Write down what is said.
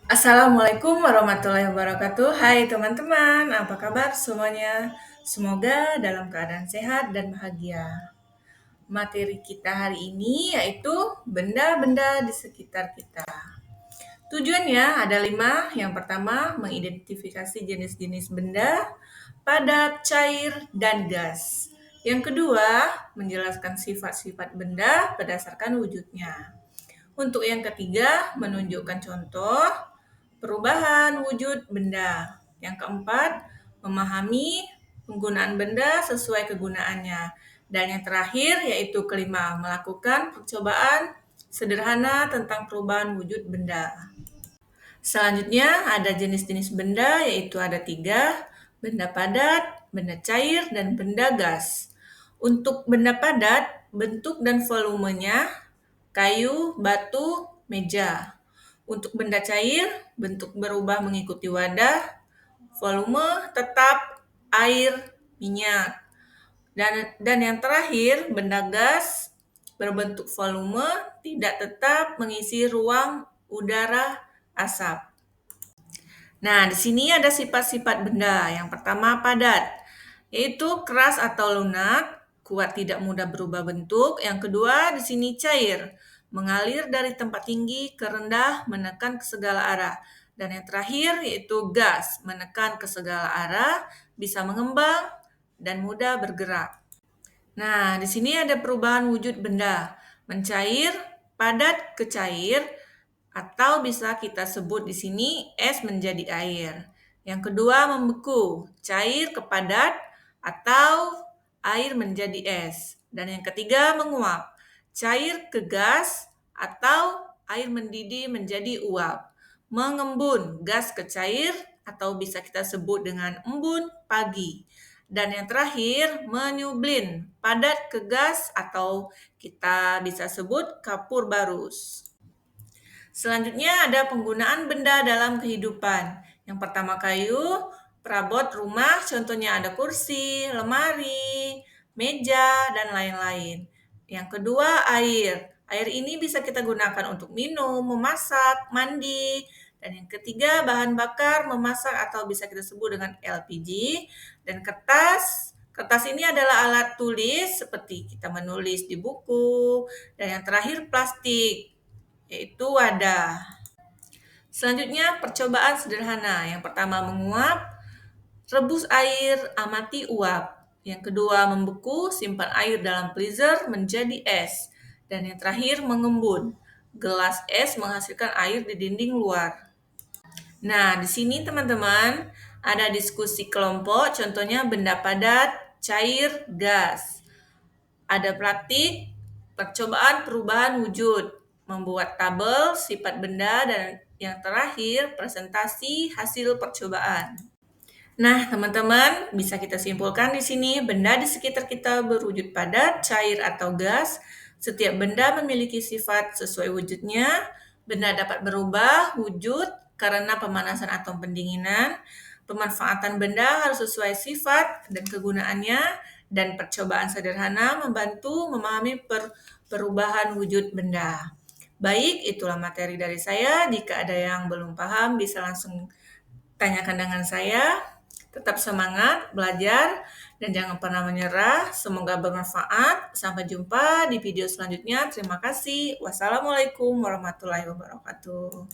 Assalamualaikum warahmatullahi wabarakatuh. Hai teman-teman, apa kabar semuanya? Semoga dalam keadaan sehat dan bahagia. Materi kita hari ini yaitu benda-benda di sekitar kita. Tujuannya ada 5. Yang pertama, mengidentifikasi jenis-jenis benda, padat, cair, dan gas. Yang kedua, menjelaskan sifat-sifat benda berdasarkan wujudnya. Untuk yang ketiga, menunjukkan contoh perubahan wujud benda. Yang keempat, memahami penggunaan benda sesuai kegunaannya. Dan yang terakhir yaitu kelima, melakukan percobaan sederhana tentang perubahan wujud benda. Selanjutnya ada jenis-jenis benda yaitu ada 3, benda padat, benda cair, dan benda gas. Untuk benda padat, bentuk dan volumenya kayu, batu, meja. Untuk benda cair, bentuk berubah mengikuti wadah, volume tetap, air, minyak. Dan yang terakhir, benda gas berbentuk volume tidak tetap mengisi ruang udara asap. Nah, di sini ada sifat-sifat benda. Yang pertama, padat, yaitu keras atau lunak, kuat tidak mudah berubah bentuk. Yang kedua, di sini cair, mengalir dari tempat tinggi ke rendah, menekan ke segala arah. Dan yang terakhir yaitu gas, menekan ke segala arah, bisa mengembang dan mudah bergerak. Nah, di sini ada perubahan wujud benda, mencair, padat ke cair, atau bisa kita sebut di sini es menjadi air. Yang kedua membeku, cair ke padat, atau air menjadi es. Dan yang ketiga menguap, cair ke gas, atau air mendidih menjadi uap. Mengembun, gas ke cair, atau bisa kita sebut dengan embun pagi. Dan yang terakhir, menyublin, padat ke gas atau kita bisa sebut kapur barus. Selanjutnya ada penggunaan benda dalam kehidupan. Yang pertama kayu, perabot rumah, contohnya ada kursi, lemari, meja, dan lain-lain. Yang kedua air. Air ini bisa kita gunakan untuk minum, memasak, mandi. Dan yang ketiga bahan bakar, memasak atau bisa kita sebut dengan LPG. Dan kertas. Kertas ini adalah alat tulis seperti kita menulis di buku. Dan yang terakhir plastik, yaitu wadah. Selanjutnya percobaan sederhana. Yang pertama menguap, rebus air, amati uap. Yang kedua membeku, simpan air dalam freezer menjadi es. Dan yang terakhir mengembun, gelas es menghasilkan air di dinding luar. Nah, di sini teman-teman ada diskusi kelompok, contohnya benda padat, cair, gas. Ada praktik, percobaan perubahan wujud, membuat tabel sifat benda, dan yang terakhir presentasi hasil percobaan. Nah, teman-teman, bisa kita simpulkan di sini, benda di sekitar kita berwujud padat, cair, atau gas. Setiap benda memiliki sifat sesuai wujudnya. Benda dapat berubah wujud karena pemanasan atau pendinginan. Pemanfaatan benda harus sesuai sifat dan kegunaannya, dan percobaan sederhana membantu memahami perubahan wujud benda. Baik, itulah materi dari saya. Jika ada yang belum paham, bisa langsung tanyakan dengan saya. Tetap semangat belajar dan jangan pernah menyerah. Semoga bermanfaat. Sampai jumpa di video selanjutnya. Terima kasih. Wassalamualaikum warahmatullahi wabarakatuh.